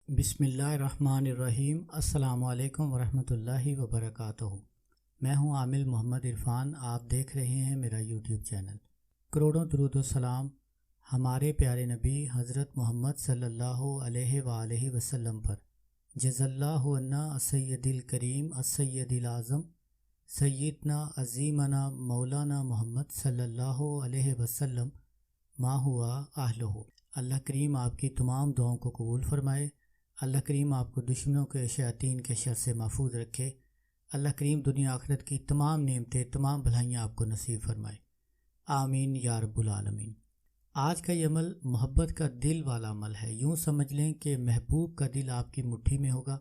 बिस्मिल्लाहिर्रहमानिर्रहीम। अस्सलामु अलैकुम वरहमतुल्लाहि वबरकातुहू। मैं हूं आमिल मोहम्मद इरफान। आप देख रहे हैं मेरा यूट्यूब चैनल। करोड़ों दुरूद व सलाम हमारे प्यारे नबी हज़रत मोहम्मद सल्लल्लाहु अलैहि वालैहि वसल्लम पर। जज़ल्लाहु अन्ना अस्सय्यदिल करीम अस्सय्यदिल आज़म सय्यदना अज़ीमना मौलाना मोहम्मद सल्लल्लाहु अलैहि वसल्लम मा हुआ आहलहु। अल्लाह करीम आपकी तमाम दुआओं को कबूल फरमाए। अल्लाह करीम आपको दुश्मनों के शैतान के शर से महफूज रखे। अल्लाह करीम दुनिया आखिरत की तमाम नेमतें तमाम भलाइयाँ आपको नसीब फरमाए। आमीन या रब्बुल आलमीन। आज का ये अमल मोहब्बत का दिल वाला अमल है। यूँ समझ लें कि महबूब का दिल आपकी मुट्ठी में होगा।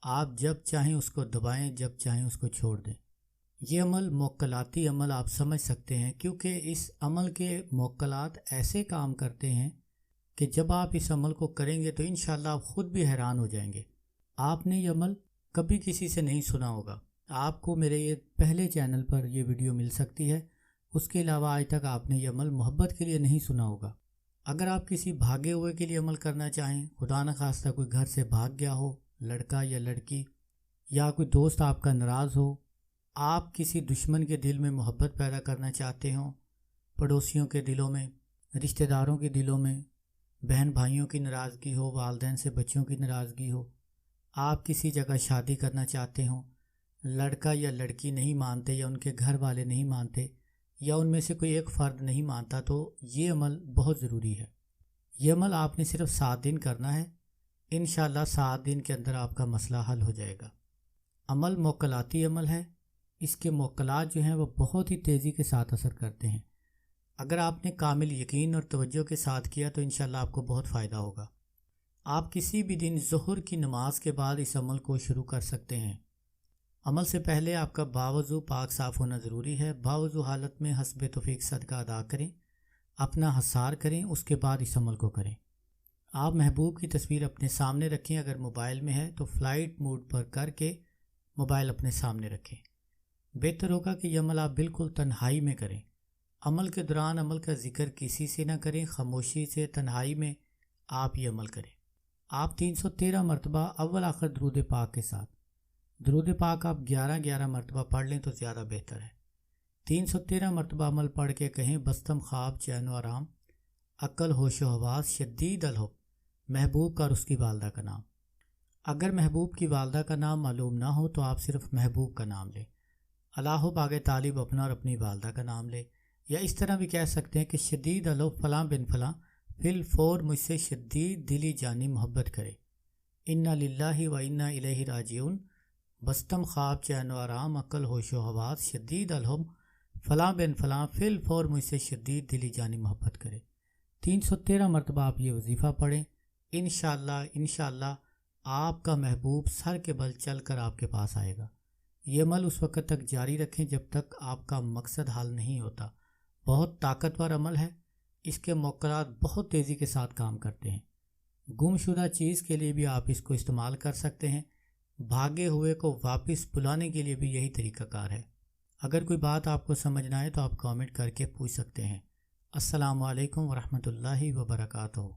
आप जब चाहें उसको दबाएं, जब चाहें उसको छोड़ दें। ये अमल मोक्कलाती अमल आप समझ सकते हैं, क्योंकि इस अमल के मोक्कलात ऐसे काम करते हैं कि जब आप इस अमल को करेंगे तो इंशाअल्लाह आप ख़ुद भी हैरान हो जाएंगे। आपने ये अमल कभी किसी से नहीं सुना होगा। आपको मेरे ये पहले चैनल पर ये वीडियो मिल सकती है। उसके अलावा आज तक आपने ये अमल मोहब्बत के लिए नहीं सुना होगा। अगर आप किसी भागे हुए के लिए अमल करना चाहें, खुदा न खास्ता कोई घर से भाग गया हो, लड़का या लड़की, या कोई दोस्त आपका नाराज़ हो, आप किसी दुश्मन के दिल में मोहब्बत पैदा करना चाहते हो, पड़ोसियों के दिलों में, रिश्तेदारों के दिलों में, बहन भाइयों की नाराज़गी हो, वालिदैन से बच्चों की नाराज़गी हो, आप किसी जगह शादी करना चाहते हो, लड़का या लड़की नहीं मानते या उनके घर वाले नहीं मानते या उनमें से कोई एक फ़र्द नहीं मानता, तो ये अमल बहुत ज़रूरी है। ये अमल आपने सिर्फ 7 दिन करना है। इंशाअल्लाह 7 दिन के अंदर आपका मसला हल हो जाएगा। अमल मोक्कलाती अमल है। इसके मोक्कलात जो हैं वो बहुत ही तेज़ी के साथ असर करते हैं। अगर आपने कामिल यकीन और तवज्जो के साथ किया तो इंशाअल्लाह आपको बहुत फ़ायदा होगा। आप किसी भी दिन ज़ुहर की नमाज के बाद इस अमल को शुरू कर सकते हैं। अमल से पहले आपका बावज़ू पाक साफ़ होना ज़रूरी है। बावज़ू हालत में हस्ब तौफ़ीक सदका अदा करें, अपना हसार करें, उसके बाद इस अमल को करें। आप महबूब की तस्वीर अपने सामने रखें। अगर मोबाइल में है तो फ़्लाइट मोड पर करके मोबाइल अपने सामने रखें। बेहतर होगा कि यह अमल आप बिल्कुल तन्हाई में करें। अमल के दौरान अमल का ज़िक्र किसी से ना करें। खामोशी से तन्हाई में आप ये अमल करें। आप 313 मरतबा अव्वल आखिर दरूद पाक के साथ, दरूद पाक आप 11-11 मरतबा पढ़ लें तो ज़्यादा बेहतर है। 313 मरतबा अमल पढ़ के कहें, बस्तम ख्वाब चैन व आराम, अक्ल होश व हवास, शदीद अलहुब, महबूब का और उसकी वालदा का नाम। अगर महबूब की वालदा का नाम मालूम ना हो तो आप सिर्फ महबूब का नाम लें। अल्लाह बागे तालिब अपना और अपनी वालदा का नाम ले। या इस तरह भी कह सकते हैं कि शदीद अलहुब फ़लाँ बिन फ़लाँ फिल फ़ौर मुझसे शदीद दिली जानी मोहब्बत करे। इन्ना लिल्लाहि व इन्ना इलैहि राजिऊन, बस्तम ख्वाब चैन व आराम, अक्ल होश व हवास, शदीद अलहुब फ़लाँ बिन फ़लाँ फिल फ़ौर मुझसे शदीद दिली जानी मोहब्बत करे। 313 मरतबा आप ये वजीफ़ा पढ़ें। इंशाअल्लाह आपका महबूब सर के बल चल कर आपके पास आएगा। ये अमल उस वक़्त तक जारी रखें जब तक आपका मकसद हल नहीं होता। बहुत ताकतवर अमल है। इसके मोक्कलात बहुत तेज़ी के साथ काम करते हैं। गुमशुदा चीज़ के लिए भी आप इसको इस्तेमाल कर सकते हैं। भागे हुए को वापस बुलाने के लिए भी यही तरीक़ाकार है। अगर कोई बात आपको समझ ना आए तो आप कमेंट करके पूछ सकते हैं। अस्सलामु अलैकुम वरहमतुल्लाहि वबरकातुहू।